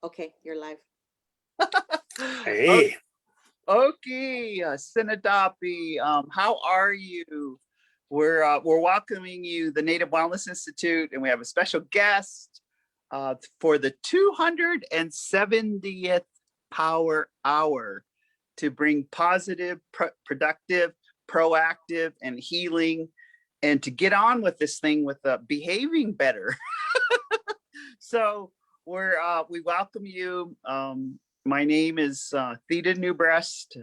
Okay, you're live. Hey. Okay, Sinadopi, how are you? We're welcoming you, the Native Wellness Institute, and we have a special guest for the 270th Power Hour to bring positive, productive, proactive, and healing, and to get on with this thing with behaving better. So we welcome you. My name is Theda Newbreast.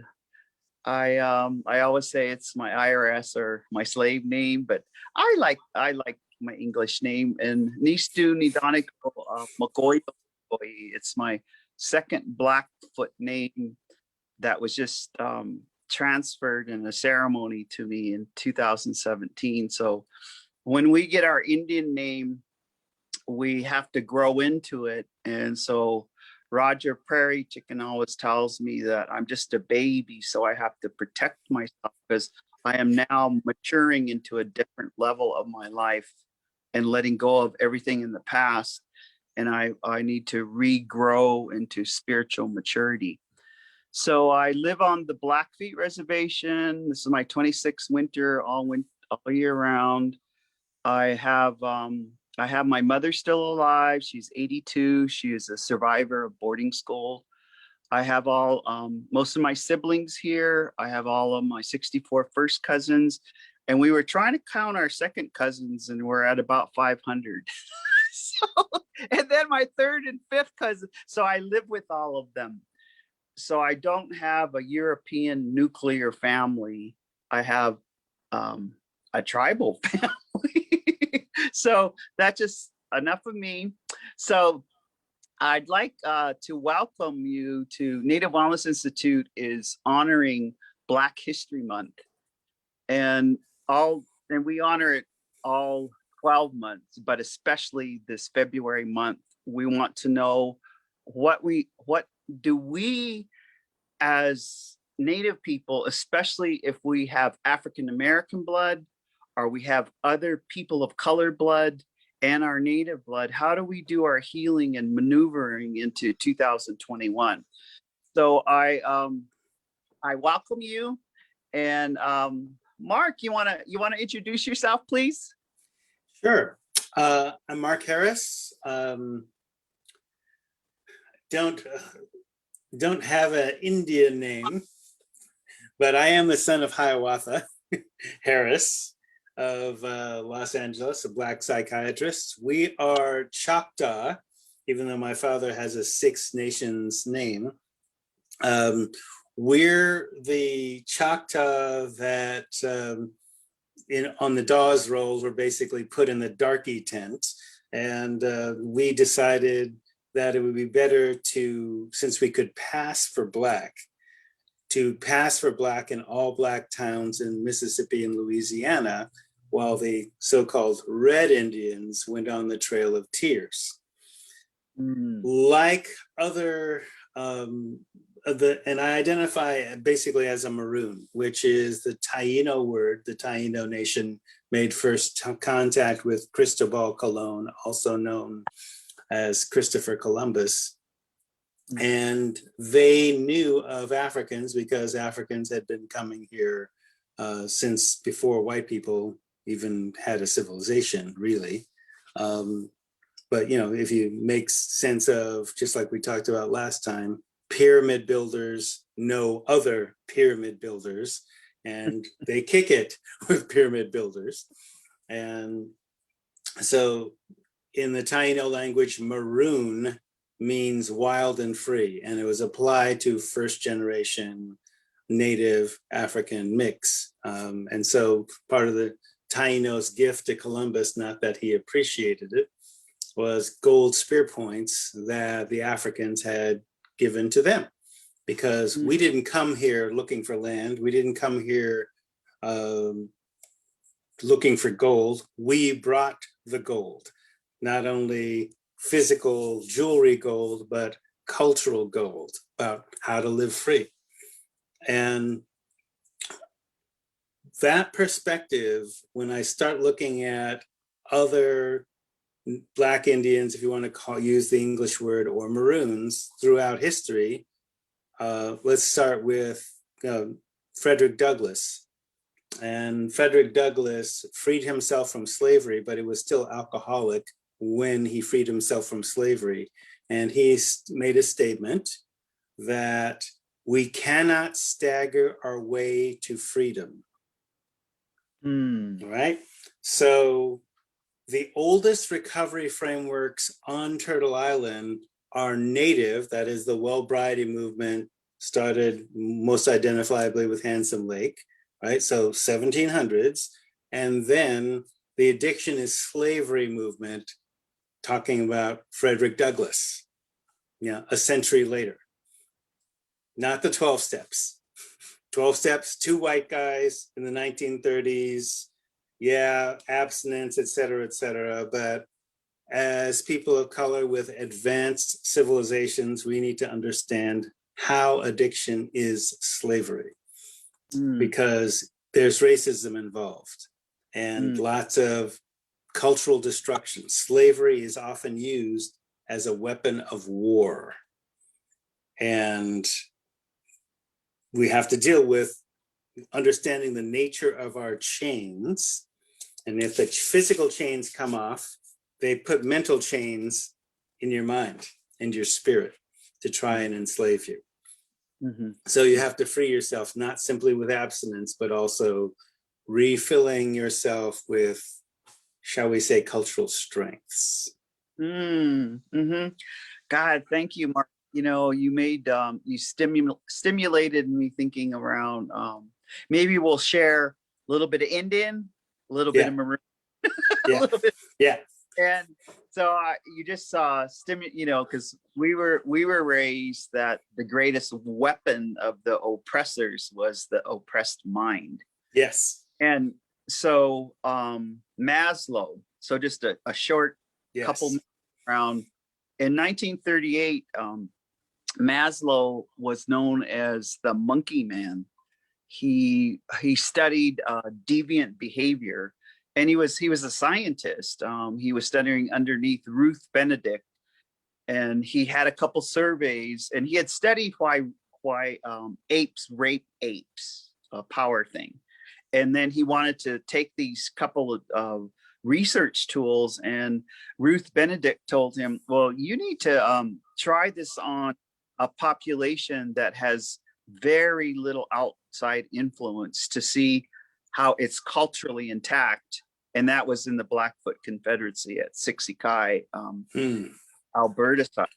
I always say it's my IRS or my slave name, but I like my English name. And Nistu Nidaniko Makoy. It's my second Blackfoot name that was just transferred in a ceremony to me in 2017. So when we get our Indian name, we have to grow into it. And so Roger Prairie Chicken always tells me that I'm just a baby, so I have to protect myself because I am now maturing into a different level of my life and letting go of everything in the past. And I need to regrow into spiritual maturity. So I live on the Blackfeet Reservation. This is my 26th winter, all year round. I have my mother still alive. She's 82. She is a survivor of boarding school. I have most of my siblings here. I have all of my 64 first cousins. And we were trying to count our second cousins and we're at about 500. And then my third and fifth cousin. So I live with all of them. So I don't have a European nuclear family. I have a tribal family. So that's just enough of me. So I'd like to welcome you to Native Wellness Institute is honoring Black History Month. And we honor it all 12 months, but especially this February month. We want to know what do we as Native people, especially if we have African American blood, or we have other people of color blood and our Native blood, how do we do our healing and maneuvering into 2021? So I welcome you. And Mark, you wanna introduce yourself, please? Sure. I'm Mark Harris. Don't have an Indian name, but I am the son of Hiawatha Harris of Los Angeles, a Black psychiatrist. We are Choctaw, even though my father has a Six Nations name. We're the Choctaw that on the Dawes rolls were basically put in the darky tent. And we decided that it would be better to, since we could pass for Black, to pass for Black in all Black towns in Mississippi and Louisiana, while the so-called Red Indians went on the Trail of Tears. Like other, and I identify basically as a Maroon, which is the Taino word. The Taino nation made first contact with Cristobal Colon, also known as Christopher Columbus. And they knew of Africans because Africans had been coming here since before white people even had a civilization, really. But if you make sense of, just like we talked about last time, pyramid builders know other pyramid builders, and they kick it with pyramid builders. And so in the Taino language, Maroon means wild and free, and it was applied to first generation Native African mix. And so part of the Taino's gift to Columbus, not that he appreciated it, was gold spear points that the Africans had given to them, because we didn't come here looking for land. We didn't come here looking for gold. We brought the gold, not only physical jewelry gold, but cultural gold about how to live free. And that perspective, when I start looking at other Black Indians, if you want to use the English word, or Maroons throughout history. Let's start with Frederick Douglass. And Frederick Douglass freed himself from slavery, but he was still alcoholic when he freed himself from slavery. And he made a statement that we cannot stagger our way to freedom. Right? So the oldest recovery frameworks on Turtle Island are native, that is the well-briety movement started most identifiably with Handsome Lake, right? So 1700s. And then the addiction is slavery movement, talking about Frederick Douglass, a century later. Not the 12 steps. 12 steps, 2 white guys in the 1930s, abstinence, et cetera, but as people of color with advanced civilizations, we need to understand how addiction is slavery, because there's racism involved and lots of cultural destruction. Slavery is often used as a weapon of war. And we have to deal with understanding the nature of our chains. And if the physical chains come off, they put mental chains in your mind and your spirit to try and enslave you. So you have to free yourself, not simply with abstinence, but also refilling yourself with, shall we say, cultural strengths. God, thank you, Mark. You made, you stimulated me thinking around, maybe we'll share a little bit of Indian, a little bit of Maroon, a little bit. And so you just saw because we were raised that the greatest weapon of the oppressors was the oppressed mind. Yes. And so Maslow, so just a short couple around in 1938, Maslow was known as the monkey man. He studied deviant behavior. And he was a scientist. He was studying underneath Ruth Benedict, and he had a couple surveys. And he had studied why apes rape apes, a power thing. And then he wanted to take these couple of research tools. And Ruth Benedict told him, "Well, you need to try this on a population that has very little outside influence to see how it's culturally intact." And that was in the Blackfoot Confederacy at Sixikai, Alberta side.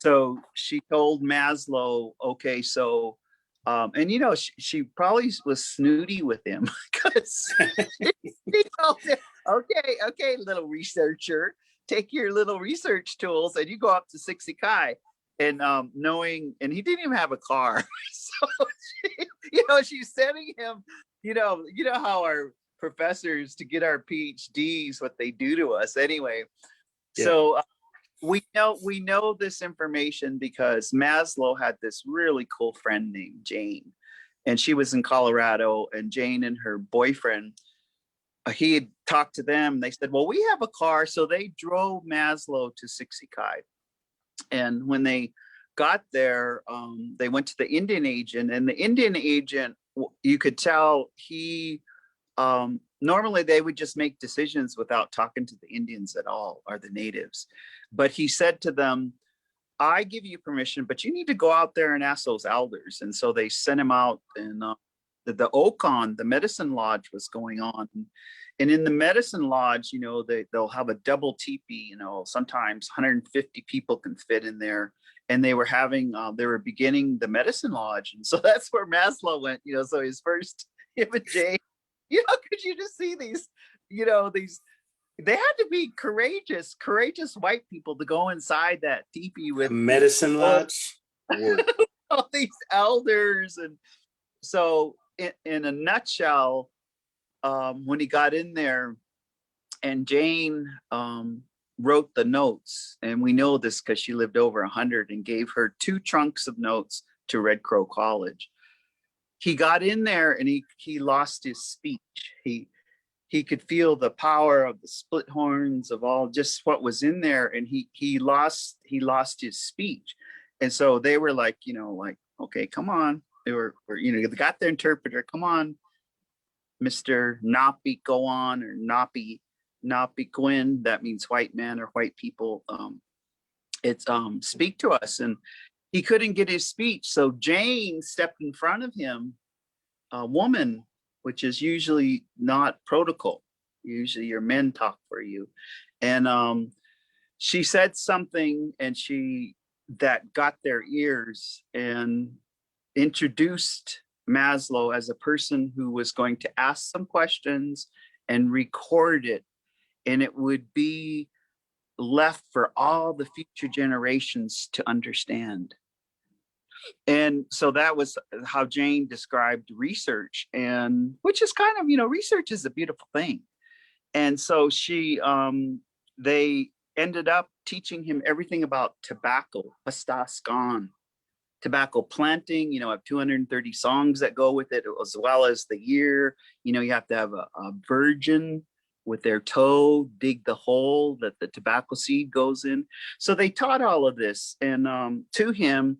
So she told Maslow, okay, so, and she probably was snooty with him because she told him, okay, little researcher, take your little research tools and you go up to Sixikai. And knowing, and he didn't even have a car. So she's sending him, you know how our professors, to get our PhDs, what they do to us anyway. So we know this information because Maslow had this really cool friend named Jane, and she was in Colorado, and Jane and her boyfriend, he had talked to them. They said, well, we have a car. So they drove Maslow to Sixikai. And when they got there, they went to the Indian agent, and the Indian agent, you could tell he, normally they would just make decisions without talking to the Indians at all, or the natives. But he said to them, I give you permission, but you need to go out there and ask those elders. And so they sent him out, and the Okon, the medicine lodge, was going on. And in the medicine lodge, they'll have a double teepee, sometimes 150 people can fit in there. And they were beginning the medicine lodge. And so that's where Maslow went, so his first, him and Jay, could you just see these, they had to be courageous white people to go inside that teepee with medicine lodge, all these elders. And so in a nutshell, when he got in there, and Jane wrote the notes, and we know this because she lived over 100 and gave her 2 trunks of notes to Red Crow College. He got in there and he lost his speech. He he could feel the power of the split horns, of all just what was in there, and he lost his speech. And so they were like, like, okay, come on. They were they got their interpreter. Come on, Mr. Napi, go on, or Napi Quinn. That means white man or white people. It's speak to us. And he couldn't get his speech. So Jane stepped in front of him, a woman, which is usually not protocol. Usually your men talk for you. And she said something, and that got their ears, and introduced Maslow as a person who was going to ask some questions and record it, and it would be left for all the future generations to understand. And so that was how Jane described research, and which is kind of, research is a beautiful thing. And so they ended up teaching him everything about tobacco, pastascan, tobacco planting. I have 230 songs that go with it, as well as the year. You have to have a virgin with their toe dig the hole that the tobacco seed goes in. So they taught all of this and to him,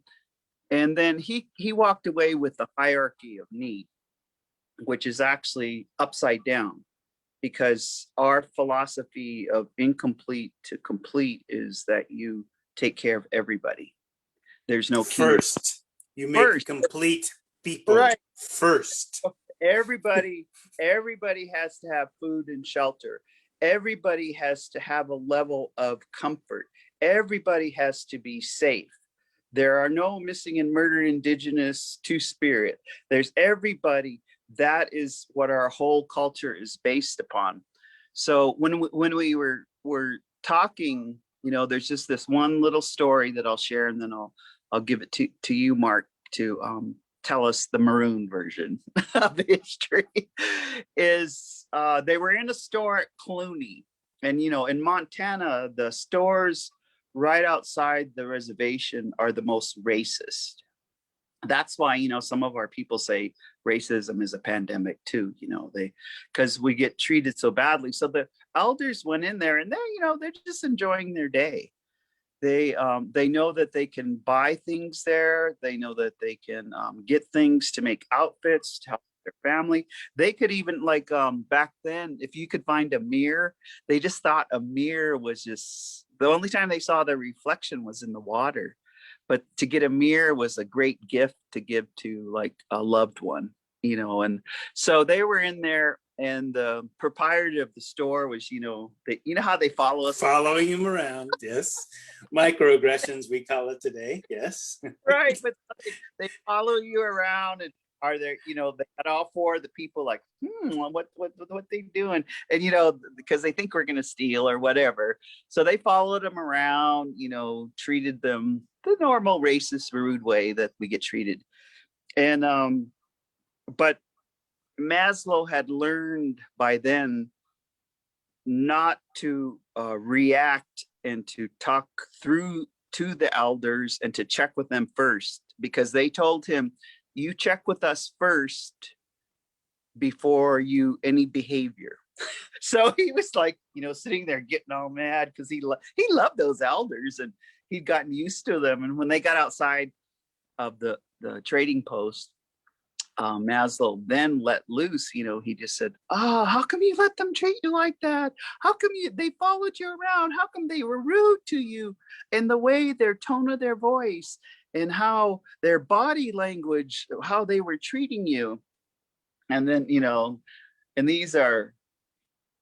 and then he walked away with the hierarchy of need, which is actually upside down, because our philosophy of incomplete to complete is that you take care of everybody. There's no first. You make first. Complete people Right. first. Everybody has to have food and shelter. Everybody has to have a level of comfort. Everybody has to be safe. There are no missing and murdered Indigenous Two-Spirit. There's everybody. That is what our whole culture is based upon. So when we were talking, there's just this one little story that I'll share, and then I'll give it to you, Mark, to tell us the Maroon version of the history. Is they were in a store at Clooney, and in Montana, the stores right outside the reservation are the most racist. That's why, some of our people say racism is a pandemic too, because we get treated so badly. So the elders went in there, and they're just enjoying their day. They know that they can buy things there. They know that they can get things to make outfits to help their family. They could even, like, back then, if you could find a mirror, they just thought a mirror was just, the only time they saw the reflection was in the water. But to get a mirror was a great gift to give to, like, a loved one, and so they were in there, and the proprietor of the store was, how they follow us. Following him around, yes. Microaggressions, we call it today, yes. Right, but they follow you around, and are there, they got all four of the people like, what they doing? And, because they think we're going to steal or whatever. So they followed them around, treated them the normal racist, rude way that we get treated. And, but Maslow had learned by then not to react and to talk through to the elders and to check with them first, because they told him, you check with us first before any behavior. So he was like, sitting there getting all mad because he loved those elders, and he'd gotten used to them. And when they got outside of the trading post, Maslow then let loose. He just said, how come you let them treat you like that? How come they followed you around? How come they were rude to you? And the way, their tone of their voice, and how their body language, how they were treating you. And then, and these are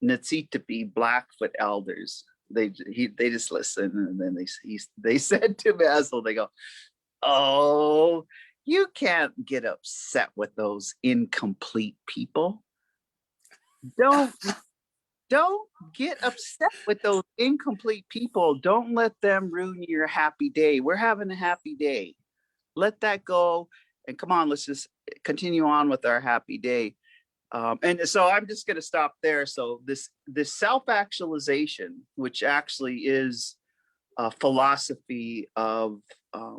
Natsitapi Blackfoot elders. They just listen, and then they said to Maslow, they go, oh, you can't get upset with those incomplete people. Don't get upset with those incomplete people. Don't let them ruin your happy day. We're having a happy day. Let that go. And come on, let's just continue on with our happy day. And so I'm just going to stop there. So this self-actualization, which actually is a philosophy of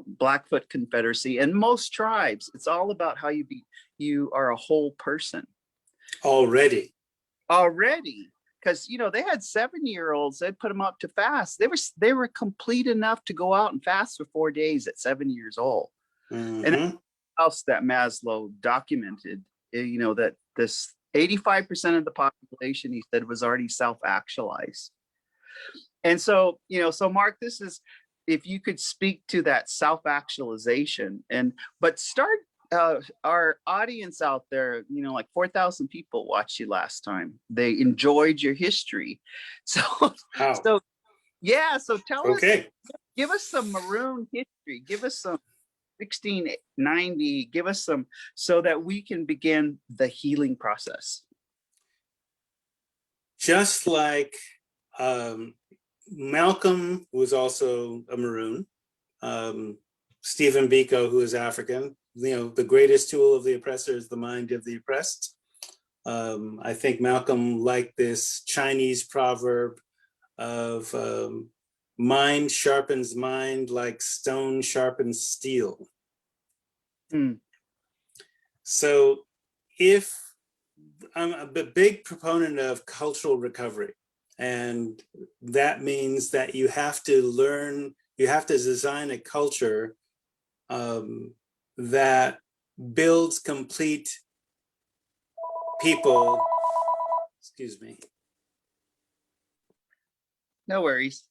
Blackfoot Confederacy and most tribes, it's all about how you are a whole person Already. already, because they had 7-year-olds. They'd put them up to fast. They were complete enough to go out and fast for 4 days at 7 years old. And Mhm. else that Maslow documented, that this 85% of the population, he said, was already self-actualized. And so, so Mark, this is, if you could speak to that self-actualization, but start our audience out there, like 4,000 people watched you last time. They enjoyed your history. So, Wow. so yeah, so tell us, Okay. give us some Maroon history, give us some 1690, give us some, so that we can begin the healing process. Just like Malcolm was also a Maroon, Stephen Biko, who is African, the greatest tool of the oppressor is the mind of the oppressed. I think Malcolm liked this Chinese proverb of mind sharpens mind like stone sharpens steel. Mm. So if I'm a big proponent of cultural recovery, and that means that you have to learn, you have to design a culture that builds complete people. Excuse me. No worries.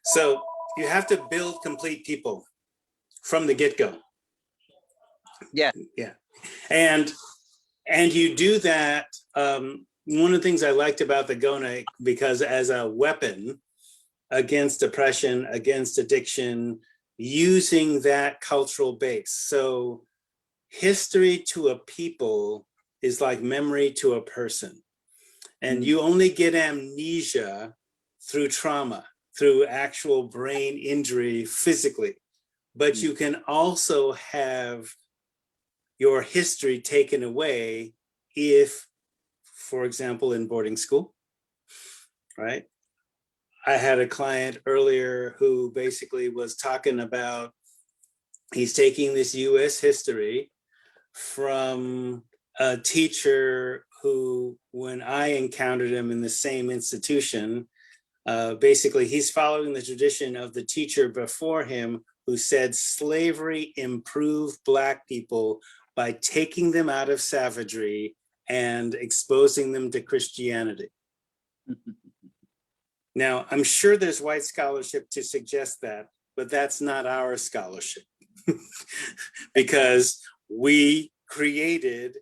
So you have to build complete people from the get-go. Yeah. Yeah. And you do that. One of the things I liked about the Gona, because as a weapon against oppression, against addiction, using that cultural base. So history to a people is like memory to a person. And you only get amnesia through trauma, through actual brain injury physically. But you can also have your history taken away if, for example, in boarding school, right? I had a client earlier who basically was talking about, he's taking this US history from a teacher who, when I encountered him in the same institution, basically he's following the tradition of the teacher before him who said slavery improved Black people by taking them out of savagery and exposing them to Christianity. Now, I'm sure there's white scholarship to suggest that, but that's not our scholarship because we created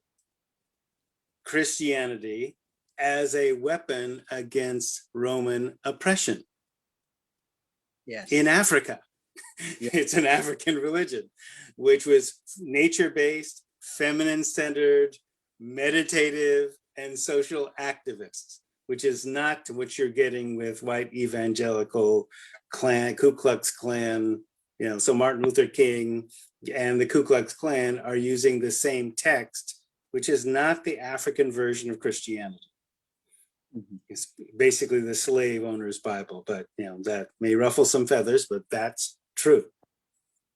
Christianity as a weapon against Roman oppression. Yes. In Africa. Yeah. It's an African religion, which was nature-based, feminine-centered, meditative, and social activists, which is not what you're getting with white evangelical Klan, Ku Klux Klan. So Martin Luther King and the Ku Klux Klan are using the same text, which is not the African version of Christianity. It's basically the slave owner's Bible, but that may ruffle some feathers, but that's true.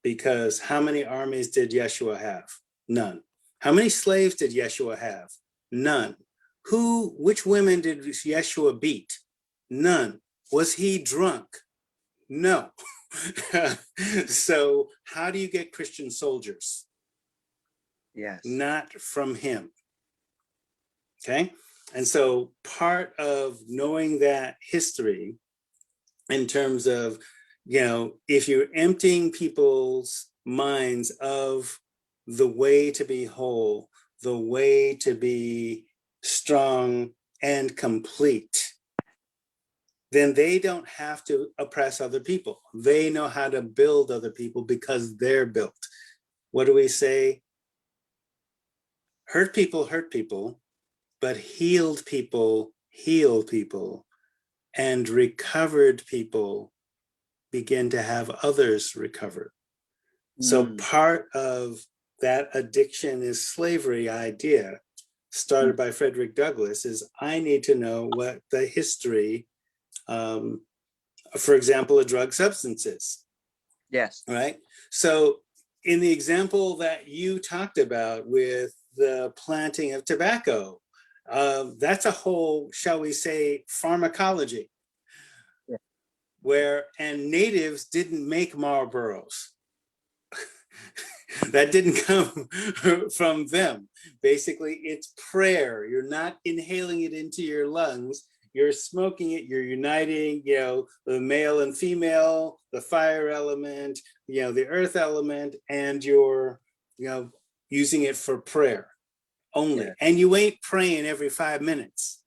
Because how many armies did Yeshua have? None. How many slaves did Yeshua have? None. Which women did Yeshua beat? None. Was he drunk? No. So how do you get Christian soldiers? Yes. Not from him. Okay. And so part of knowing that history in terms of, if you're emptying people's minds of the way to be whole, the way to be strong and complete, then they don't have to oppress other people. They know how to build other people because they're built. What do we say? Hurt people, but healed people heal people, and recovered people begin to have others recover. So part of that addiction is slavery idea started by Frederick Douglass is I need to know what the history for example, of drug substances, Yes. right? So in the example that you talked about with the planting of tobacco, that's a whole, shall we say, pharmacology, Yeah. and natives didn't make Marlboros. That didn't come from them. Basically, it's prayer. You're not inhaling it into your lungs. You're smoking it. You're uniting, the male and female, the fire element, the earth element, and you're, using it for prayer only. Yeah. And you ain't praying every 5 minutes,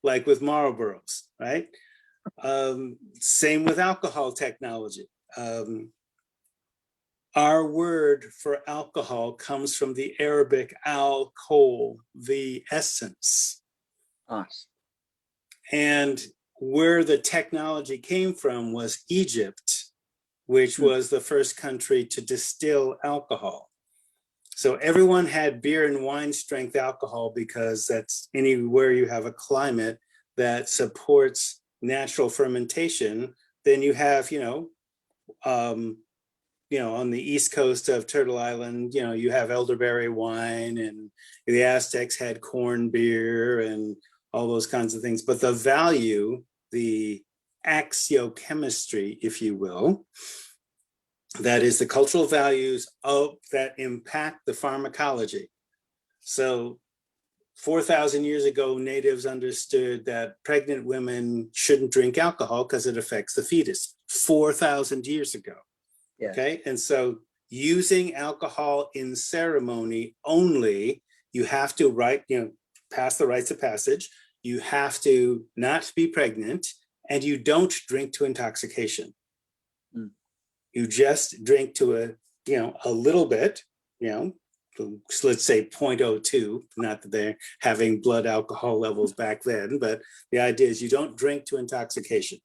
like with Marlboros, right? Same with alcohol technology. Our word for alcohol comes from the Arabic al-kol, the essence. Us. And where the technology came from was Egypt, which was the first country to distill alcohol. So everyone had beer and wine strength alcohol because that's anywhere you have a climate that supports natural fermentation, then you have, on the east coast of Turtle Island, you have elderberry wine, and the Aztecs had corn beer and all those kinds of things. But the value, the axiochemistry, if you will, that is the cultural values that impact the pharmacology. So 4,000 years ago, natives understood that pregnant women shouldn't drink alcohol because it affects the fetus. 4,000 years ago. Yeah. Okay, and so using alcohol in ceremony only, you have to pass the rites of passage. You have to not be pregnant, and you don't drink to intoxication. Mm. You just drink to a little bit, so let's say 0.02, not that they're having blood alcohol levels back then, but the idea is you don't drink to intoxication.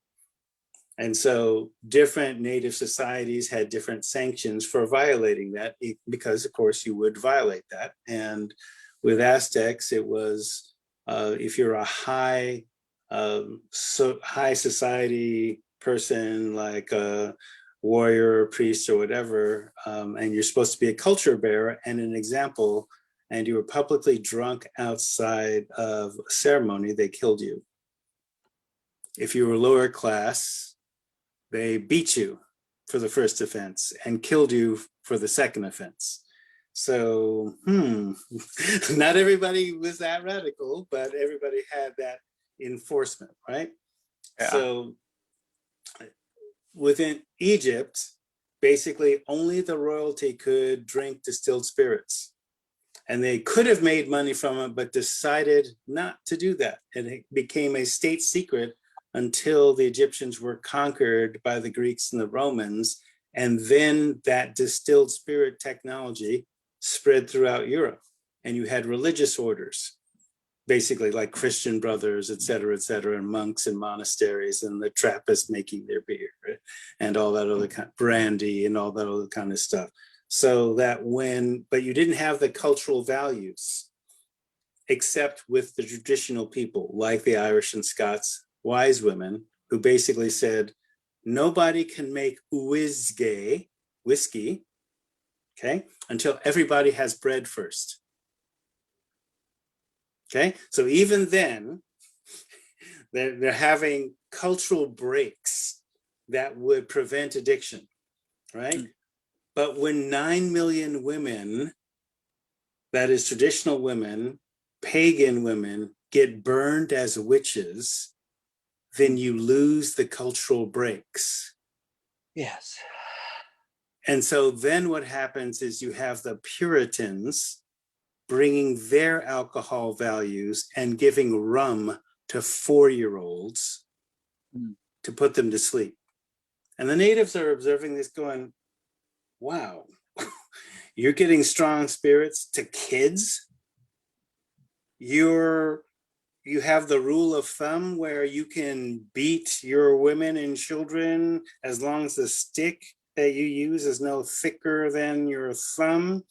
And so different native societies had different sanctions for violating that, because of course you would violate that. And with Aztecs, it was if you're a high society person, like a warrior or priest or whatever, and you're supposed to be a culture bearer and an example, and you were publicly drunk outside of a ceremony, they killed you. If you were lower class, they beat you for the first offense and killed you for the second offense. So, not everybody was that radical, but everybody had that enforcement, right? Yeah. So within Egypt, basically only the royalty could drink distilled spirits. And they could have made money from it, but decided not to do that. And it became a state secret until the Egyptians were conquered by the Greeks and the Romans. And then that distilled spirit technology spread throughout Europe. And you had religious orders, basically like Christian brothers, et cetera, and monks in monasteries, and the Trappists making their beer, right? And all that other kind of brandy and all that other kind of stuff. So that but you didn't have the cultural values, except with the traditional people, like the Irish and Scots wise women, who basically said, nobody can make whiskey, okay, until everybody has bread first. Okay, so even then, they're having cultural breaks that would prevent addiction, right? But when 9 million women, that is traditional women, pagan women, get burned as witches, then you lose the cultural breaks. Yes. And so then what happens is you have the Puritans bringing their alcohol values and giving rum to 4-year-olds to put them to sleep. And the natives are observing this going, wow, you're getting strong spirits to kids? You have the rule of thumb where you can beat your women and children as long as the stick that you use is no thicker than your thumb,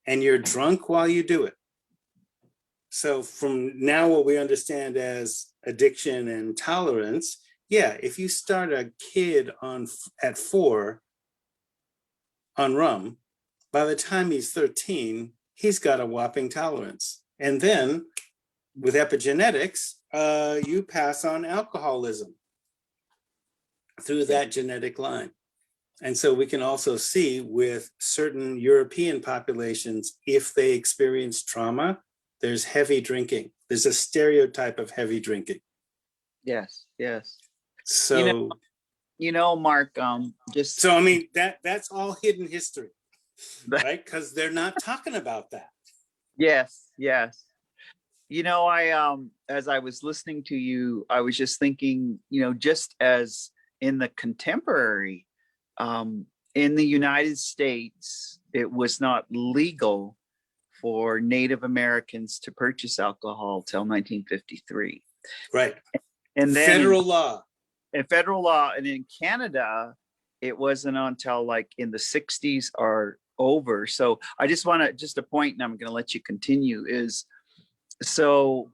and you're drunk while you do it. So from now, what we understand as addiction and tolerance, yeah, if you start a kid at 4 on rum, by the time he's 13, he's got a whopping tolerance. And then with epigenetics, you pass on alcoholism through that genetic line. And so we can also see with certain European populations, if they experience trauma, there's heavy drinking. There's a stereotype of heavy drinking. Yes, yes. So, Mark, so I mean, that's all hidden history, right? Because they're not talking about that. Yes, yes. I as I was listening to you, I was just thinking, just as in the contemporary, in the United States, it was not legal for Native Americans to purchase alcohol till 1953. Right. And then federal law. In federal law, and in Canada, it wasn't until like in the 60s or over. So I just want to, just a point, and I'm going to let you continue, is so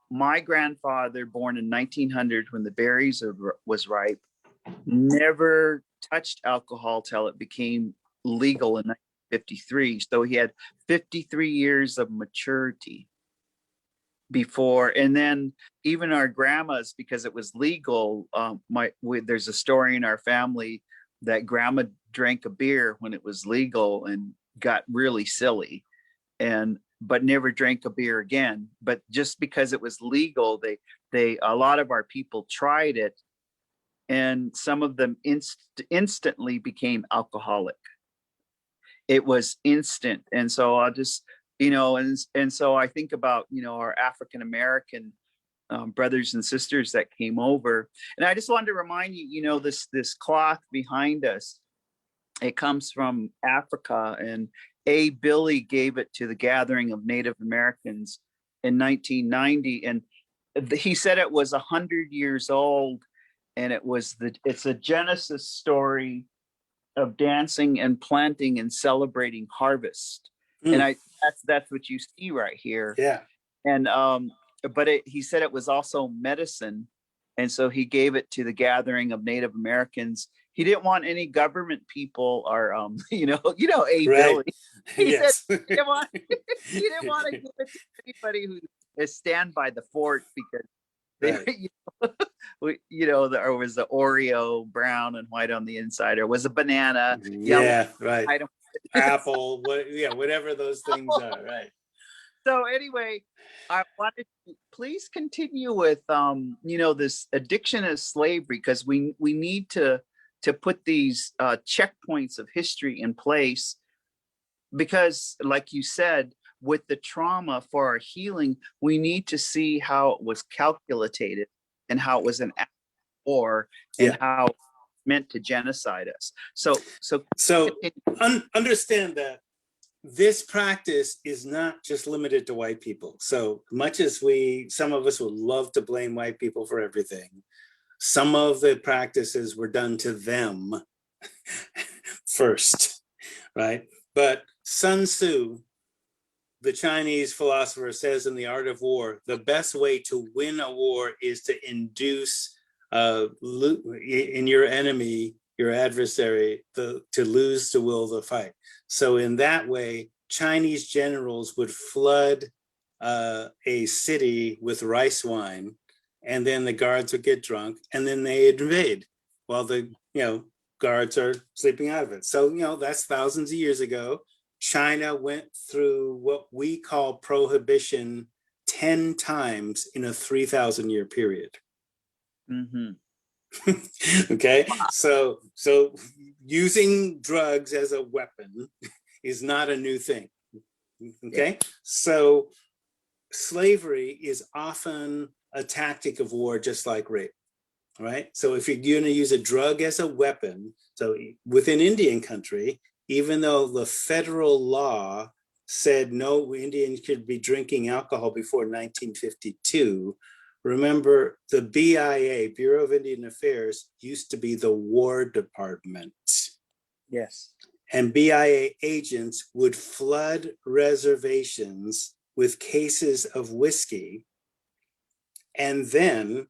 my grandfather, born in 1900 when the berries was ripe, never touched alcohol till it became legal in 1953. So he had 53 years of maturity before. And then even our grandmas, because it was legal, there's a story in our family that grandma drank a beer when it was legal and got really silly, but never drank a beer again. But just because it was legal, a lot of our people tried it, and some of them instantly became alcoholic. It was instant. And so I'll just, and so I think about, our African American brothers and sisters that came over. And I just wanted to remind you, this cloth behind us, it comes from Africa, and A. Billy gave it to the gathering of Native Americans in 1990. And he said it was 100 years old, and it's a Genesis story of dancing and planting and celebrating harvest. And that's what you see right here. Yeah. And but he said it was also medicine, and so he gave it to the gathering of Native Americans. He didn't want any government people or A. Right. Billy. He Yes. said he didn't want to give it to anybody who is stand by the fort, because they, there was the Oreo brown and white on the inside, or was a banana. Yeah, right. Apple, whatever those things are, right. So anyway, I wanted to please continue with this addiction as slavery, because we need to put these checkpoints of history in place, because like you said, with the trauma for our healing, we need to see how it was calculated and how it was an act of war, and how it meant to genocide us. So understand that this practice is not just limited to white people. So much as some of us would love to blame white people for everything, some of the practices were done to them first, right? But Sun Tzu, the Chinese philosopher, says in The Art of War, the best way to win a war is to induce in your enemy, your adversary, to lose the will to fight. So in that way, Chinese generals would flood a city with rice wine, and then the guards would get drunk, and then they invade while the guards are sleeping out of it. So that's thousands of years ago. China went through what we call prohibition 10 times in a 3,000 year period. Mm-hmm. Okay, so using drugs as a weapon is not a new thing. Okay, so slavery is often a tactic of war, just like rape, right? So if you're going to use a drug as a weapon, so within Indian country, even though the federal law said no Indians could be drinking alcohol before 1952, remember the BIA, Bureau of Indian Affairs, used to be the War Department. Yes. And BIA agents would flood reservations with cases of whiskey, and then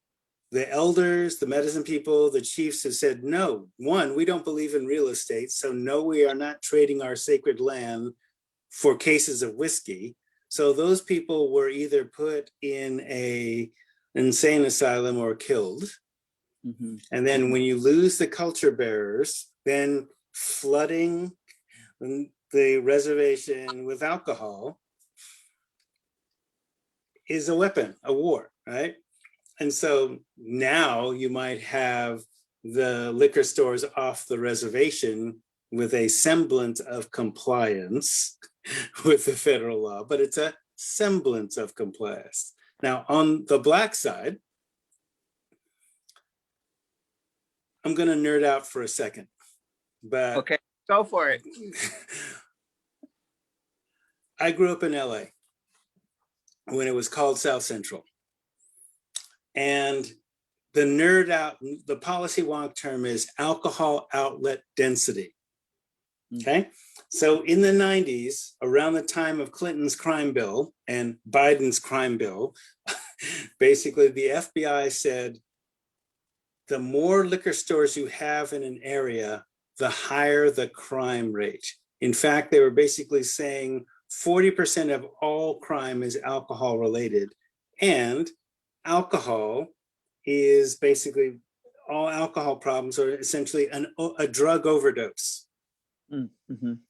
the elders, the medicine people, the chiefs have said, no, one, we don't believe in real estate. So no, we are not trading our sacred land for cases of whiskey. So those people were either put in a insane asylum or killed. Mhm. And then when you lose the culture bearers, then flooding the reservation with alcohol is a weapon, a war, right? And so now you might have the liquor stores off the reservation with a semblance of compliance with the federal law, but it's a semblance of compliance. Now, on the Black side, I'm going to nerd out for a second, but Okay, go for it. I grew up in LA when it was called South Central. And the nerd out, the policy wonk term is alcohol outlet density. Okay. So in the 90s, around the time of Clinton's crime bill and Biden's crime bill, basically the FBI said, the more liquor stores you have in an area, the higher the crime rate. In fact, they were basically saying 40% of all crime is alcohol related, and alcohol is basically, all alcohol problems are essentially a drug overdose,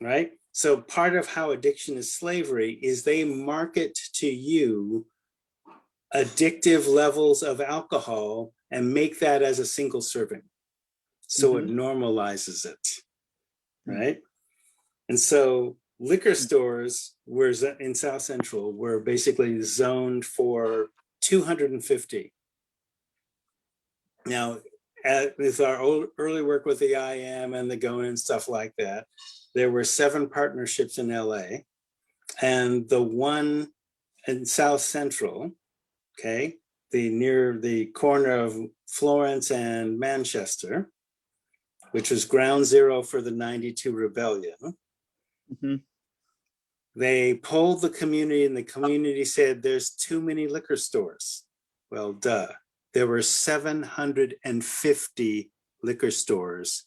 right? So part of how addiction is slavery is they market to you addictive levels of alcohol and make that as a single serving. So it normalizes it, right? And so liquor stores were in South Central were basically zoned for 250. Now, with our early work with the IM and the GONA and stuff like that, there were 7 partnerships in LA, and the one in South Central, okay, near the corner of Florence and Manchester, which was ground zero for the 92 rebellion. They polled the community, and the community said there's too many liquor stores. Well, duh. There were 750 liquor stores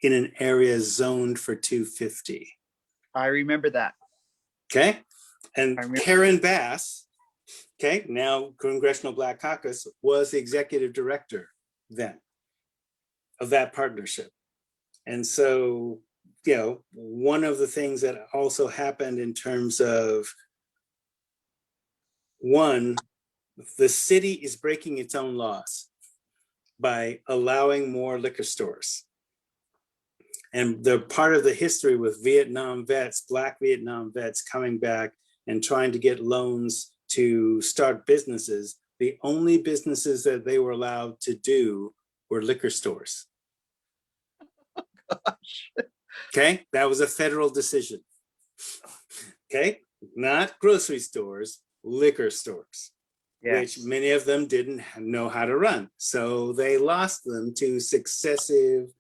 in an area zoned for 250. I remember that. Okay. And Karen Bass, okay, now Congressional Black Caucus, was the executive director then of that partnership. And so, you know, one of the things that also happened in terms of, one, the city is breaking its own laws by allowing more liquor stores. And the part of the history with Vietnam vets, Black Vietnam vets coming back and trying to get loans to start businesses, the only businesses that they were allowed to do were liquor stores. Gosh. Okay, that was a federal decision. Okay, not grocery stores, liquor stores, which many of them didn't know how to run. So they lost them to successive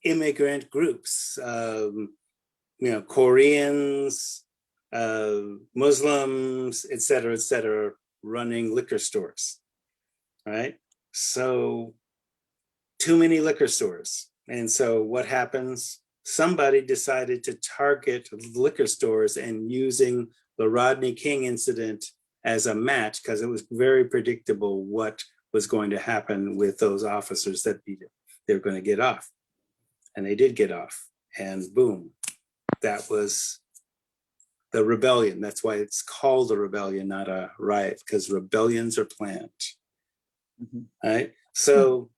immigrant groups, Koreans, Muslims, et cetera, running liquor stores, right? So too many liquor stores. And so what happens? Somebody decided to target liquor stores and using the Rodney King incident as a match, because it was very predictable what was going to happen with those officers that beat it. They were going to get off. And they did get off. And boom, that was the rebellion. That's why it's called a rebellion, not a riot, because rebellions are planned. Right? So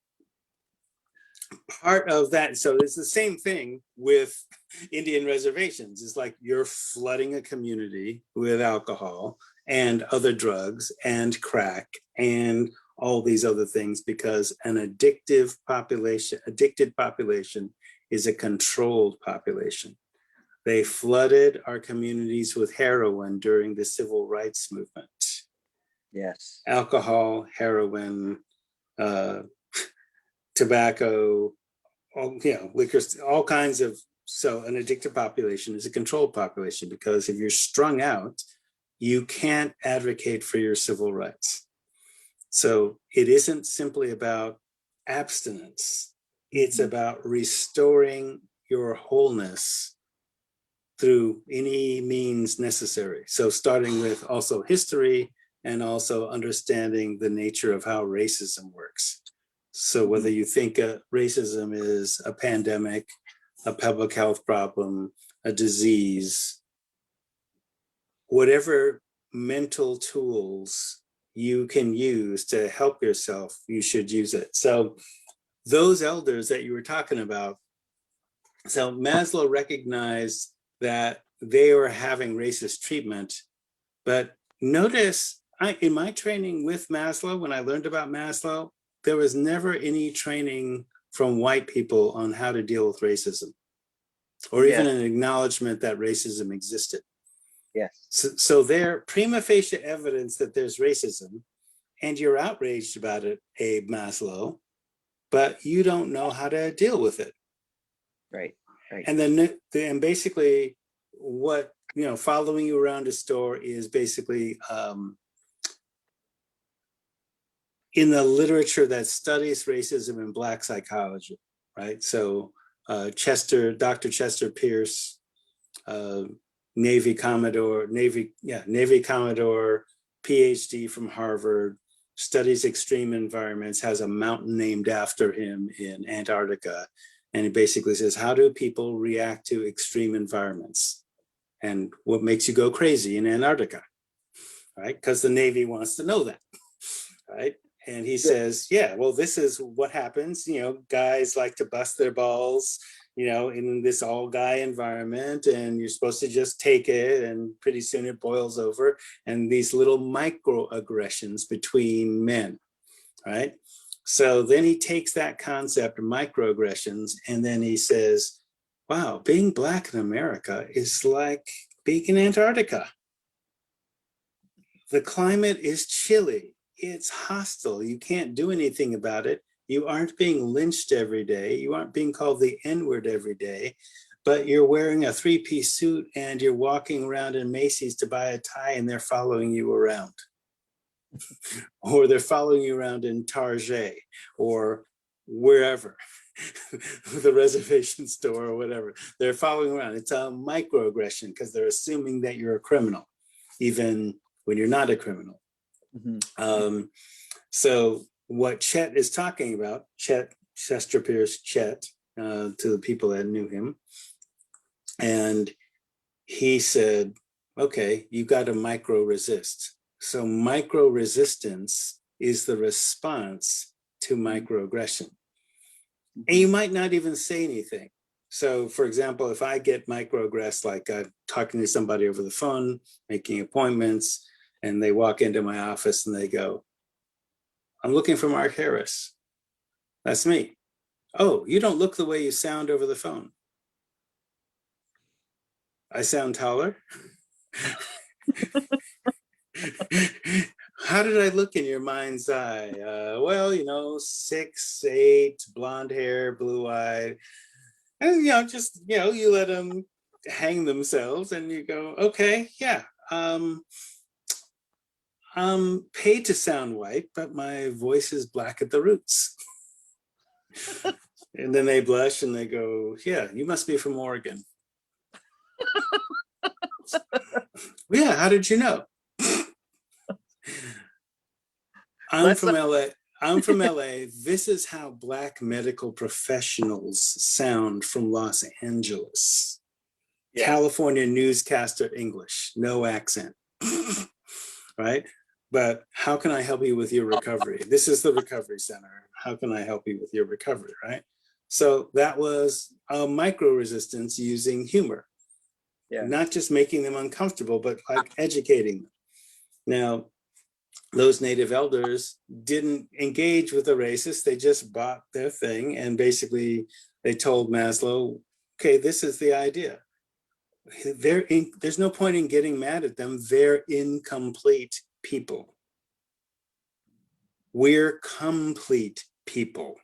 part of that, so it's the same thing with Indian reservations. It's like you're flooding a community with alcohol and other drugs and crack and all these other things, because an addicted population is a controlled population. They flooded our communities with heroin during the civil rights movement. Yes. Alcohol, heroin, tobacco, liquor, all kinds of, so an addicted population is a controlled population, because if you're strung out, you can't advocate for your civil rights. So it isn't simply about abstinence. It's about restoring your wholeness through any means necessary. So starting with also history and also understanding the nature of how racism works. So whether you think racism is a pandemic, a public health problem, a disease, whatever mental tools you can use to help yourself, you should use it. So those elders that you were talking about, so Maslow recognized that they were having racist treatment, but notice in my training with Maslow, when I learned about Maslow, there was never any training from white people on how to deal with racism, or even an acknowledgement that racism existed. Yes. So they're prima facie evidence that there's racism, and you're outraged about it, Abe Maslow, but you don't know how to deal with it. Right. Right. And then basically what, following you around a store is basically in the literature that studies racism in Black psychology, right? So Dr. Chester Pierce, Navy Commodore, PhD from Harvard, studies extreme environments, has a mountain named after him in Antarctica. And he basically says, how do people react to extreme environments? And what makes you go crazy in Antarctica, right? Because the Navy wants to know that, right? And he says, yeah, well, this is what happens. Guys like to bust their balls, in this all guy environment, and you're supposed to just take it, and pretty soon it boils over. And these little microaggressions between men, right? So then he takes that concept of microaggressions, and then he says, wow, being Black in America is like being in Antarctica. The climate is chilly. It's hostile. You can't do anything about it. You aren't being lynched every day. You aren't being called the N-word every day, but you're wearing a three-piece suit and you're walking around in Macy's to buy a tie, and they're following you around. Or they're following you around in Target or wherever, the reservation store or whatever. They're following around. It's a microaggression because they're assuming that you're a criminal, even when you're not a criminal. So what Chet is talking about, Chester Pierce Chet, to the people that knew him, and he said, okay, you got to micro resist. So micro resistance is the response to microaggression. And you might not even say anything. So for example, if I get microaggressed, like I'm talking to somebody over the phone, making appointments, and they walk into my office and they go, I'm looking for Mark Harris. That's me. Oh, you don't look the way you sound over the phone. I sound taller. How did I look in your mind's eye? Well, 6'8", blonde hair, blue eyed. And, you let them hang themselves and you go, okay, yeah. I'm paid to sound white, but my voice is Black at the roots. And then they blush and they go, yeah, you must be from Oregon. Yeah, how did you know? I'm from LA. This is how Black medical professionals sound from Los Angeles. Yes. California newscaster English, no accent, right? But how can I help you with your recovery? This is the recovery center. How can I help you with your recovery, right? So that was a micro resistance using humor. Yeah. Not just making them uncomfortable, but like educating them. Now, those native elders didn't engage with the racists. They just bought their thing. And basically they told Maslow, okay, this is the idea. There's no point in getting mad at them. They're incomplete people. We're complete people.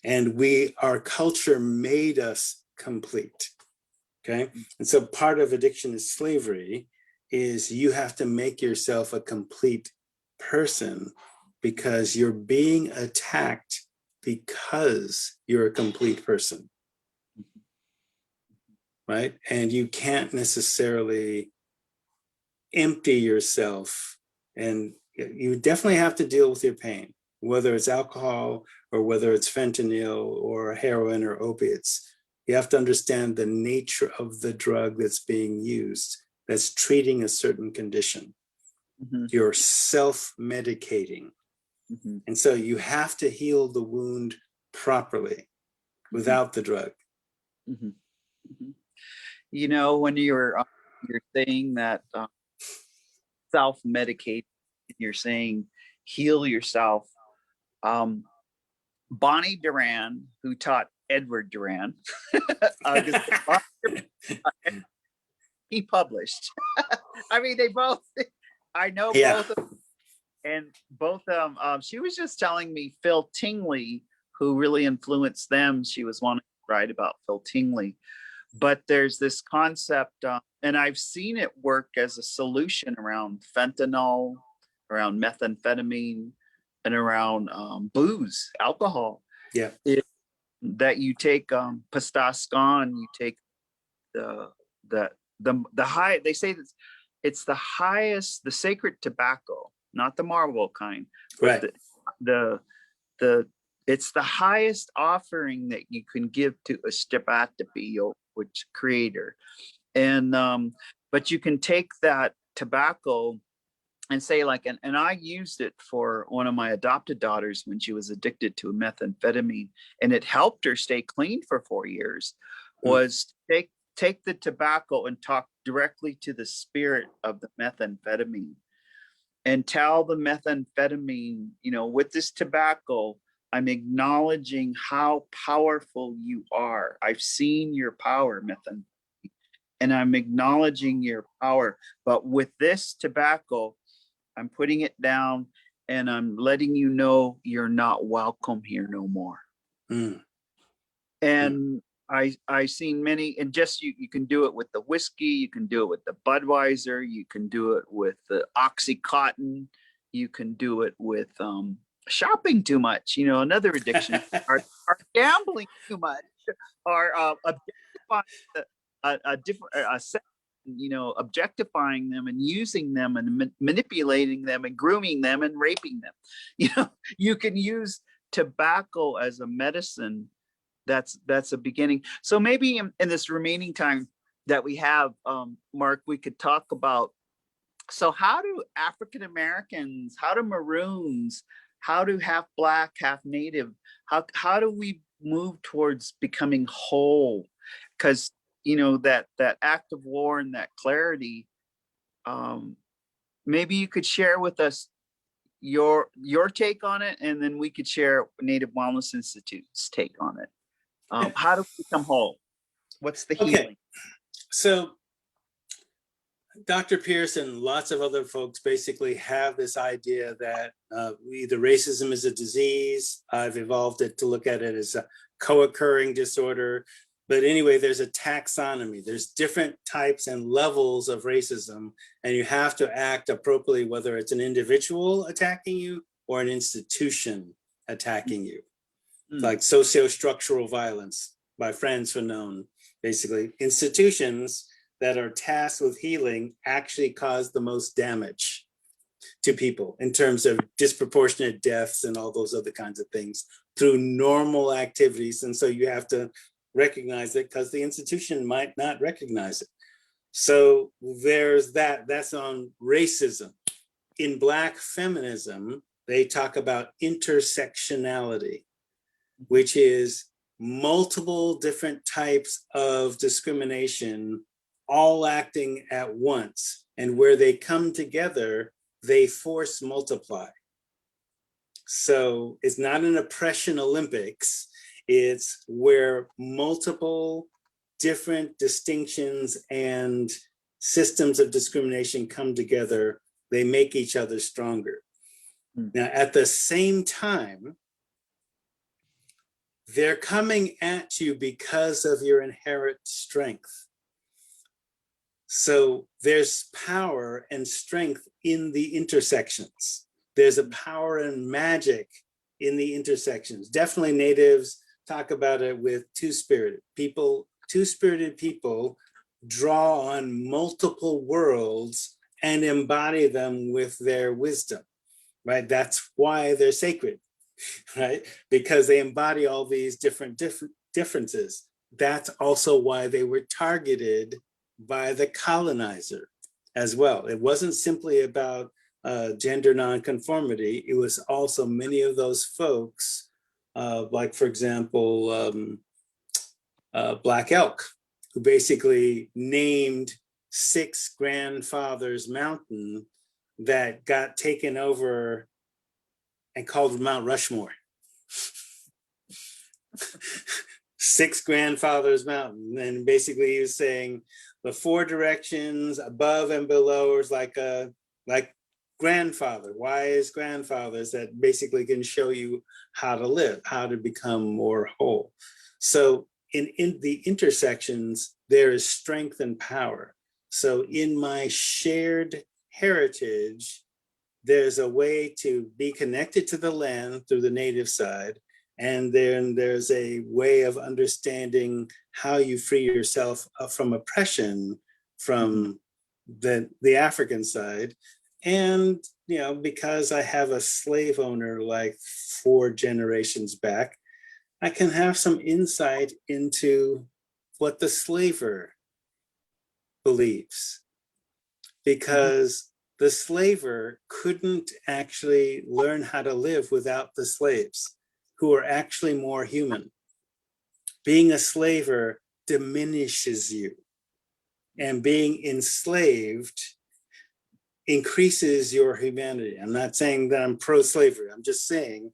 And our culture made us complete. Okay. And so part of addiction is slavery, is you have to make yourself a complete person because you're being attacked because you're a complete person, right? And you can't necessarily empty yourself, and you definitely have to deal with your pain, whether it's alcohol or whether it's fentanyl or heroin or opiates. You have to understand the nature of the drug that's being used, that's treating a certain condition. Mm-hmm. You're self-medicating. Mm-hmm. And so you have to heal the wound properly without the drug. Mm-hmm. Mm-hmm. You know, when you're saying that self-medicate, you're saying heal yourself. Bonnie Duran, who taught Edward Duran, he published. I mean, they both. I know both of them, and both of them. She was just telling me Phil Tingley, who really influenced them. She was wanting to write about Phil Tingley, but there's this concept, and I've seen it work as a solution around fentanyl, around methamphetamine, and around booze, alcohol. Yeah. That you take pistascon, you take the high. They say that it's the highest, the sacred tobacco, not the Marlboro kind, but right. the it's the highest offering that you can give to a Stepatopio, which creator. And but you can take that tobacco and say like, and I used it for one of my adopted daughters when she was addicted to methamphetamine, and it helped her stay clean for 4 years, was take the tobacco and talk directly to the spirit of the methamphetamine and tell the methamphetamine, you know, with this tobacco, I'm acknowledging how powerful you are. I've seen your power, methamphetamine, and I'm acknowledging your power. But with this tobacco, I'm putting it down and I'm letting you know you're not welcome here no more. And I seen many, and just you can do it with the whiskey, you can do it with the Budweiser, you can do it with the Oxycontin, you can do it with shopping too much, you know, another addiction, or gambling too much, or objectifying a different you know, objectifying them and using them and manipulating them and grooming them and raping them. You know, you can use tobacco as a medicine. That's a beginning. So maybe in this remaining time that we have, Mark, we could talk about, so how do African Americans, how do Maroons, how do half Black, half Native, how do we move towards becoming whole? Because you know that act of war and that clarity, maybe you could share with us your take on it, and then we could share Native Wellness Institute's take on it. How do we become whole? What's the healing? So Dr. Pierce and lots of other folks basically have this idea that either racism is a disease. I've evolved it to look at it as a co-occurring disorder. But anyway, there's a taxonomy. There's different types and levels of racism, and you have to act appropriately, whether it's an individual attacking you or an institution attacking you. Like socio-structural violence by Franz Fanon. Basically, institutions that are tasked with healing actually cause the most damage to people in terms of disproportionate deaths and all those other kinds of things through normal activities. And so you have to recognize it because the institution might not recognize it. So there's that's on racism. In Black feminism, they talk about intersectionality, which is multiple different types of discrimination all acting at once. And where they come together, they force multiply. So it's not an oppression Olympics. It's where multiple different distinctions and systems of discrimination come together. They make each other stronger. Now, at the same time, they're coming at you because of your inherent strength. So there's power and strength in the intersections. There's a power and magic in the intersections. Definitely natives talk about it with two-spirited people. Two-spirited people draw on multiple worlds and embody them with their wisdom, right? That's why they're sacred, right? Because they embody all these different differences. That's also why they were targeted by the colonizer as well. It wasn't simply about gender nonconformity. It was also many of those folks, like for example, Black Elk, who basically named six grandfathers mountain that got taken over and called Mount Rushmore. Six grandfathers mountain. And basically he was saying the four directions above and below is like grandfather. Why is grandfathers that basically can show you how to live, how to become more whole. So in the intersections, there is strength and power. So in my shared heritage, there's a way to be connected to the land through the native side. And then there's a way of understanding how you free yourself from oppression from the African side. And, you know, because I have a slave owner like 4 generations back, I can have some insight into what the slaver believes. Because the slaver couldn't actually learn how to live without the slaves, who are actually more human. Being a slaver diminishes you, and being enslaved increases your humanity. I'm not saying that I'm pro-slavery. I'm just saying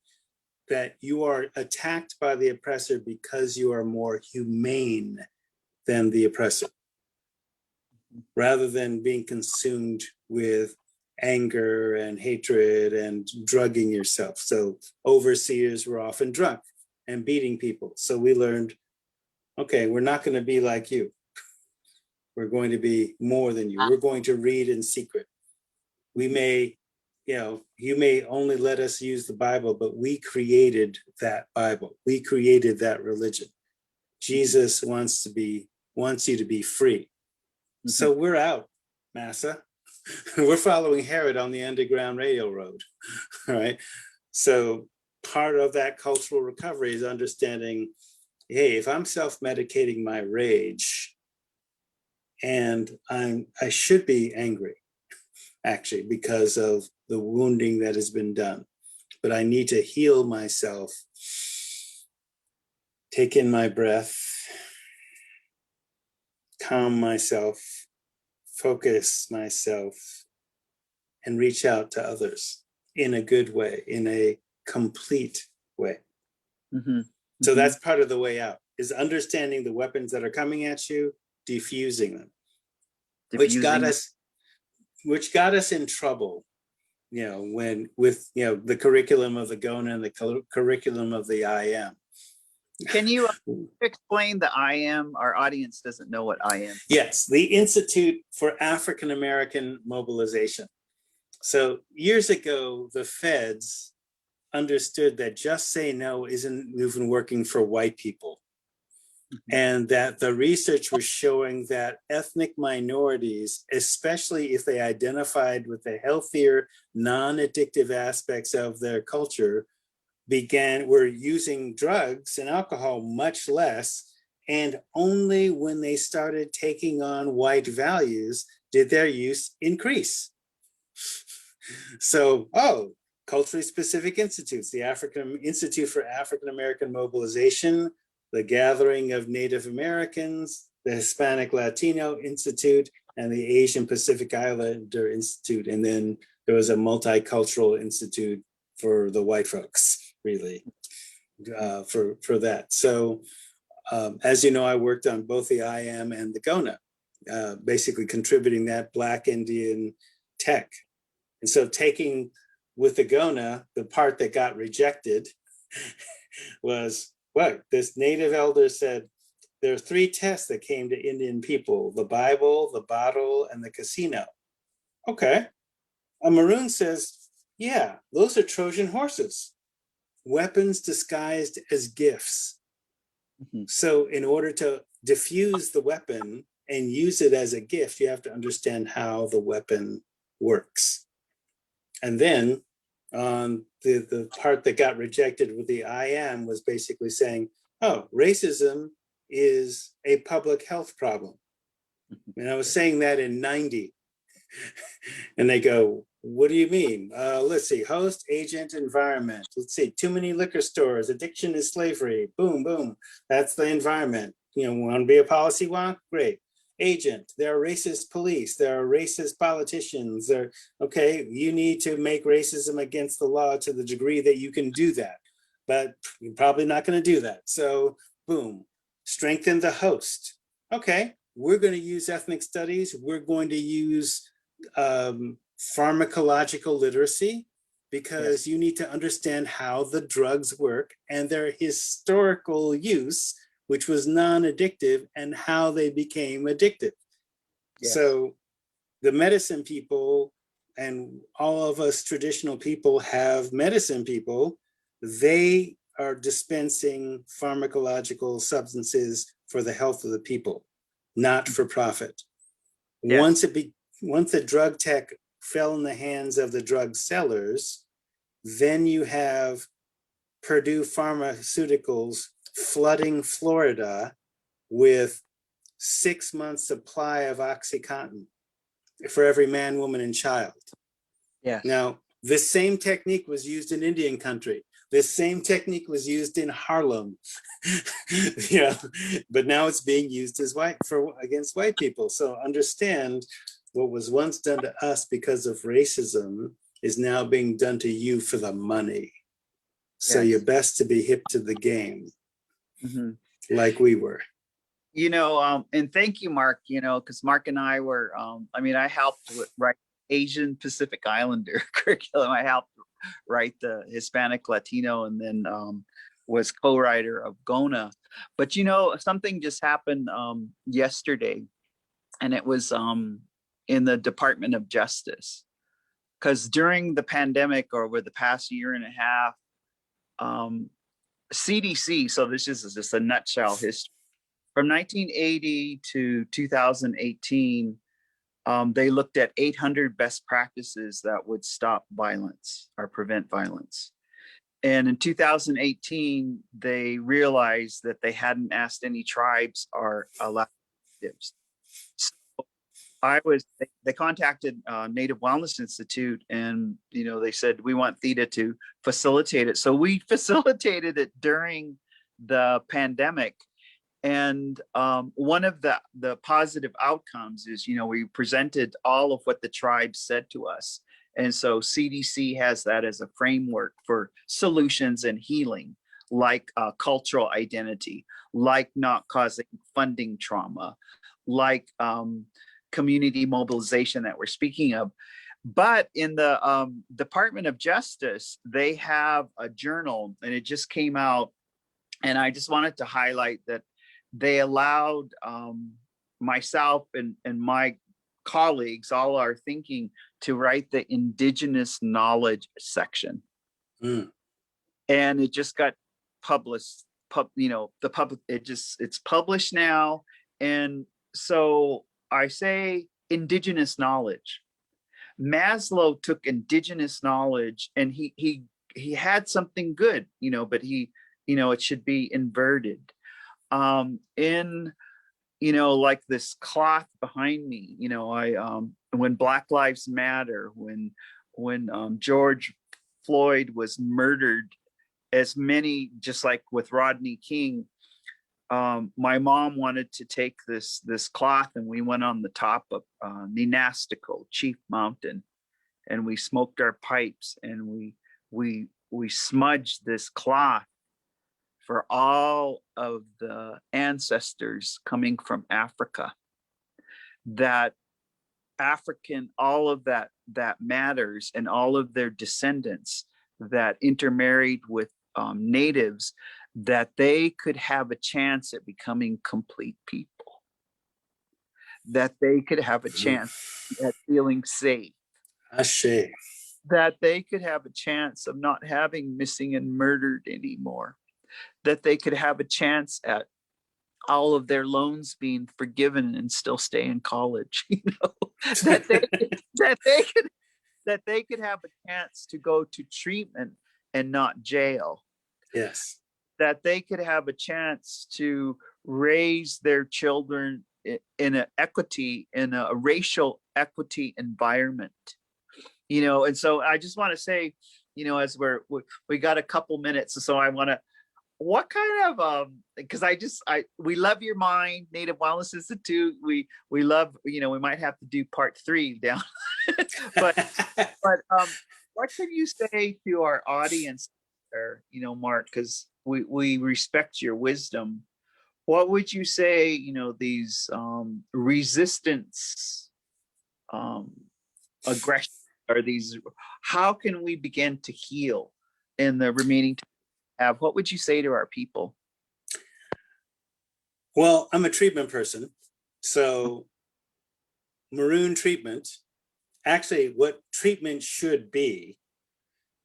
that you are attacked by the oppressor because you are more humane than the oppressor, rather than being consumed with anger and hatred and drugging yourself. So overseers were often drunk and beating people. So we learned, okay, we're not going to be like you. We're going to be more than you. We're going to read in secret. We may, you know, you may only let us use the Bible, but we created that Bible. We created that religion. Jesus wants you to be free. So we're out, Massa. We're following Herod on the Underground Railroad, all right? So part of that cultural recovery is understanding, hey, if I'm self-medicating my rage, and I should be angry, actually, because of the wounding that has been done, but I need to heal myself, take in my breath, calm myself, focus myself, and reach out to others in a good way, in a complete way. So that's part of the way out, is understanding the weapons that are coming at you, diffusing them, which got us in trouble, you know, when with, you know, the curriculum of the GONA and the curriculum of the IM. Can you explain the IM? Our audience doesn't know what IM is. Yes, the Institute for African American Mobilization. So years ago, the feds understood that just say no isn't even working for white people. And that the research was showing that ethnic minorities, especially if they identified with the healthier, non-addictive aspects of their culture, were using drugs and alcohol much less. And only when they started taking on white values did their use increase. So, culturally specific institutes, the African Institute for African American Mobilization, the Gathering of Native Americans, the Hispanic Latino Institute, and the Asian Pacific Islander Institute. And then there was a multicultural institute for the white folks, really, for that. So as you know, I worked on both the IM and the GONA, basically contributing that Black Indian tech. And so taking with the GONA, the part that got rejected was, what this native elder said, there are 3 tests that came to Indian people: the Bible, the bottle, and the casino. Okay. A Maroon says, Yeah, those are Trojan horses, weapons disguised as gifts. Mhm. So in order to diffuse the weapon and use it as a gift, you have to understand how the weapon works. And then the part that got rejected with the I am was basically saying, oh, racism is a public health problem. And I was saying that in 90. And they go, what do you mean? Let's see, host, agent, environment. Let's see, too many liquor stores, addiction is slavery. Boom, boom. That's the environment. You know, want to be a policy wonk? Great. Agent, there are racist police, there are racist politicians. There, okay, you need to make racism against the law to the degree that you can do that. But you're probably not going to do that. So, boom, strengthen the host. Okay, we're going to use ethnic studies. We're going to use pharmacological literacy, because Yes. you need to understand how the drugs work and their historical use, which was non-addictive, and how they became addictive. Yes. So the medicine people and all of us traditional people have medicine people. They are dispensing pharmacological substances for the health of the people, not for profit. Yes. Once once the drug tech fell in the hands of the drug sellers, then you have Purdue Pharmaceuticals flooding Florida with 6 months supply of OxyContin for every man, woman, and child. Yes. Now, this same technique was used in Indian country. This same technique was used in Harlem, you know, but now it's being used as against white people. So understand, what was once done to us because of racism is now being done to you for the money. So you're Yes. best to be hip to the game, Mhm. like we were. And thank you, Mark, because Mark and I were, I helped write Asian Pacific Islander curriculum. I helped write the Hispanic Latino, and then was co-writer of Gona. But, something just happened yesterday, and it was in the Department of Justice. Because during the pandemic, or over the past year and a half, CDC, so this is just a nutshell history. From 1980 to 2018, they looked at 800 best practices that would stop violence or prevent violence. And in 2018, they realized that they hadn't asked any tribes or electives. So they contacted Native Wellness Institute, and they said, we want Theda to facilitate it. So we facilitated it during the pandemic. And one of the positive outcomes is, we presented all of what the tribes said to us. And so CDC has that as a framework for solutions and healing, like cultural identity, like not causing funding trauma, like community mobilization that we're speaking of. But in the Department of Justice, they have a journal, and it just came out. And I just wanted to highlight that they allowed myself and my colleagues, all our thinking, to write the indigenous knowledge section. Mm. And it just got published, the public, it's published now. And so I say indigenous knowledge. Maslow took indigenous knowledge, and he had something good, but it should be inverted. In like this cloth behind me, I when Black Lives Matter, when George Floyd was murdered, as many, just like with Rodney King, my mom wanted to take this cloth, and we went on the top of Nenastico Chief Mountain, and we smoked our pipes, and we smudged this cloth for all of the ancestors coming from Africa, that all of that matters, and all of their descendants that intermarried with natives, that they could have a chance at becoming complete people, that they could have a chance at feeling safe. Ashe. that they could have a chance of not having missing and murdered anymore, that they could have a chance at all of their loans being forgiven and still stay in college, that they could have a chance to go to treatment and not jail, Yes. that they could have a chance to raise their children in a racial equity environment, and so I just want to say, as we got a couple minutes, so I want to, what kind of because we love your mind, Native Wellness Institute. We love, we might have to do part 3 down. but what can you say to our audience there, Mark, because we respect your wisdom. What would you say, these resistance, aggression, or these, how can we begin to heal in the remaining time we have? What would you say to our people? Well, I'm a treatment person. So Maroon treatment, actually what treatment should be,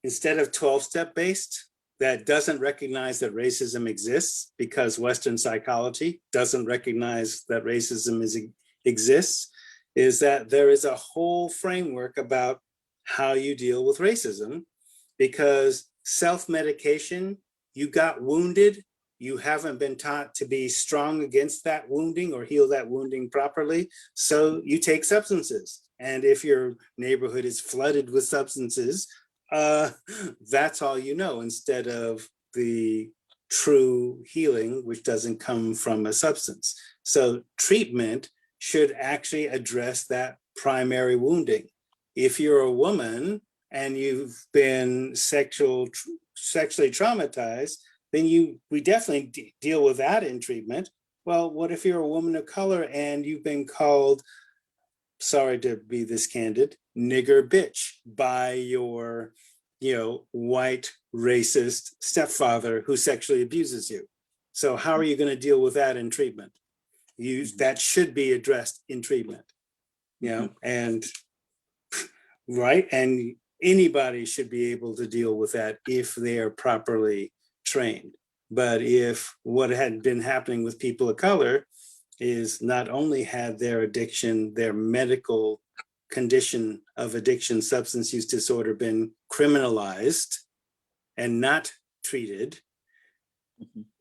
instead of 12-step based, that doesn't recognize that racism exists, because Western psychology doesn't recognize that racism exists, is that there is a whole framework about how you deal with racism, because self-medication, you got wounded, you haven't been taught to be strong against that wounding or heal that wounding properly, so you take substances. And if your neighborhood is flooded with substances, that's all you know, instead of the true healing, which doesn't come from a substance. So treatment should actually address that primary wounding. If you're a woman and you've been sexually traumatized, then we definitely deal with that in treatment. Well, what if you're a woman of color and you've been called, sorry to be this candid, nigger bitch by your, white racist stepfather who sexually abuses you? So how are you going to deal with that in treatment? That should be addressed in treatment, and right. And anybody should be able to deal with that if they are properly trained. But if what had been happening with people of color is not only had their addiction, their medical condition of addiction, substance use disorder, been criminalized and not treated,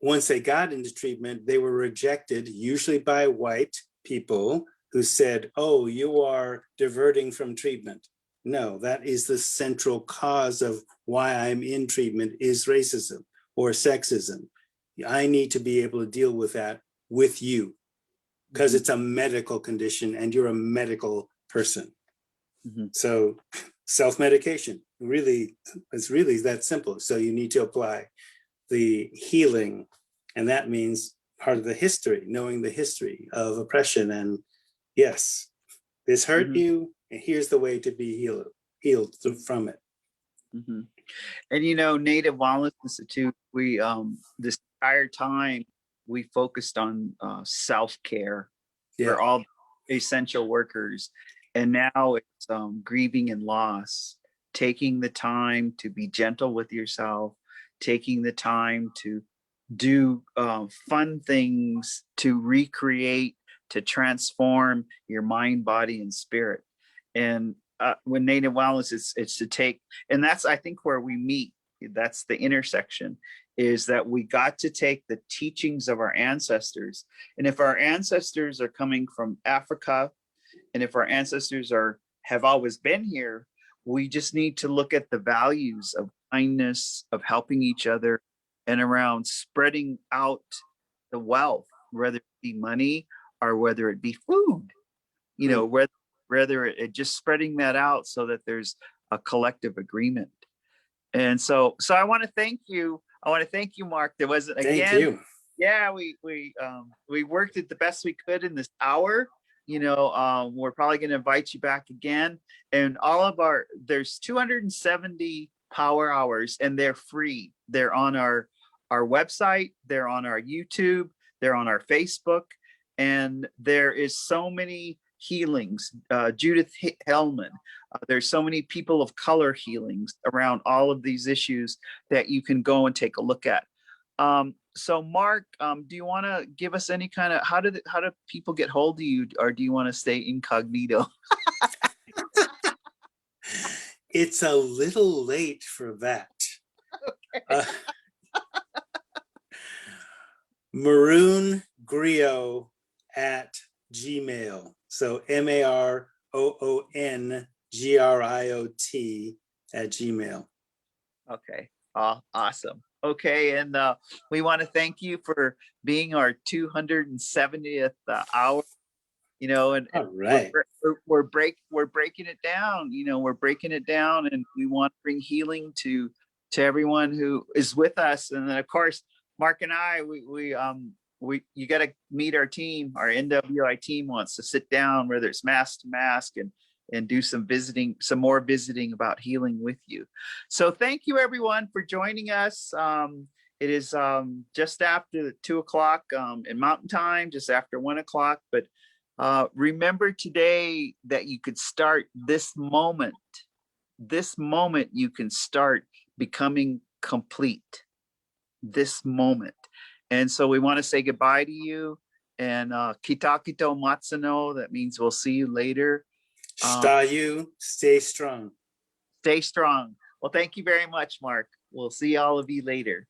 once they got into treatment, they were rejected, usually by white people who said, oh, you are diverting from treatment. No, that is the central cause of why I'm in treatment, is racism or sexism. I need to be able to deal with that with you, because it's a medical condition and you're a medical person. So self-medication, really, it's really that simple. So you need to apply the healing, and that means part of the history, knowing the history of oppression. And yes, this hurt you, and here's the way to be healed from it. And Native Wellness Institute, we this entire time we focused on self-care for all essential workers, and now it's grieving and loss, taking the time to be gentle with yourself, taking the time to do fun things, to recreate, to transform your mind, body, and spirit. And when Native Wellness, it's to take, and that's, I think, where we meet. That's the intersection, is that we got to take the teachings of our ancestors. And if our ancestors are coming from Africa, and if our ancestors have always been here, we just need to look at the values of kindness, of helping each other, and around spreading out the wealth, whether it be money or whether it be food, whether it just spreading that out so that there's a collective agreement. And so I want to thank you. I want to thank you, Mark. There wasn't, again, thank you. Yeah, we worked it the best we could in this hour. We're probably going to invite you back again. And there's 270 power hours, and they're free. They're on our website, they're on our YouTube, they're on our Facebook, and there is so many healings, Judith Hellman. There's so many people of color healings around all of these issues that you can go and take a look at. So Mark, do you want to give us any kind of, how do people get hold of you, or do you want to stay incognito? It's a little late for that. Okay. Maroon Griot at Gmail. So MaroonGriot at Gmail. Okay. Awesome. Okay. And we want to thank you for being our 270th hour, you know, and All right. we're breaking it down, you know, we're breaking it down, and we want to bring healing to everyone who is with us. And then of course, Mark and I, you got to meet our team. Our NWI team wants to sit down, whether it's mask to mask, and do some more visiting about healing with you. So thank you everyone for joining us. It is just after 2 o'clock in Mountain Time, just after 1 o'clock. But remember today that you could start this moment. This moment you can start becoming complete. This moment. And so we want to say goodbye to you, and Kitakito Matsuno, that means we'll see you later. Shtayu, stay strong. Stay strong. Well, thank you very much, Mark. We'll see all of you later.